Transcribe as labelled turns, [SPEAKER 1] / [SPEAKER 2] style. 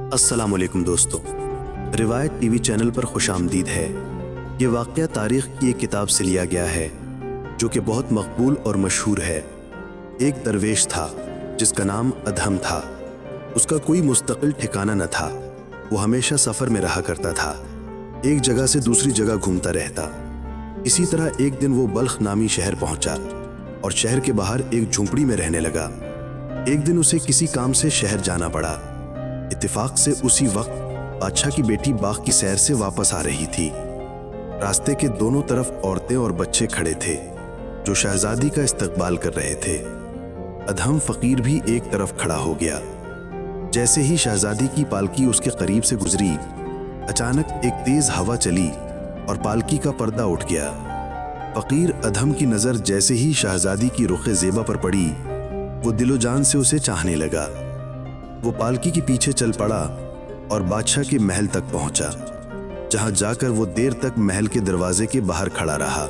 [SPEAKER 1] अस्सलाम वालेकुम दोस्तों, रिवायत टीवी चैनल पर खुश आमदीद है। ये वाक़या तारीख़ की एक किताब से लिया गया है जो कि बहुत मकबूल और मशहूर है। एक दरवेश था जिसका नाम अदहम था। उसका कोई मुस्तकिल ठिकाना न था। वो हमेशा सफ़र में रहा करता था, एक जगह से दूसरी जगह घूमता रहता। इसी तरह एक दिन वो बल्ख नामी शहर पहुंचा और शहर के बाहर एक झुंपड़ी में रहने लगा। एक दिन उसे किसी काम से शहर जाना पड़ा। इत्तेफाक से उसी वक्त बादशाह की बेटी बाग की सैर से वापस आ रही थी। रास्ते के दोनों तरफ औरतें और बच्चे खड़े थे जो शहजादी का इस्तकबाल कर रहे थे। अदहम फकीर भी एक तरफ खड़ा हो गया। जैसे ही शहजादी की पालकी उसके करीब से गुजरी, अचानक एक तेज हवा चली और पालकी का पर्दा उठ गया। फकीर अदहम की नज़र जैसे ही शहजादी की रुख़ ज़ेबा पर पड़ी, वो दिलो जान से उसे चाहने लगा। वो पालकी के पीछे चल पड़ा और बादशाह के महल तक पहुंचा, जहां जाकर वो देर तक महल के दरवाजे के बाहर खड़ा रहा।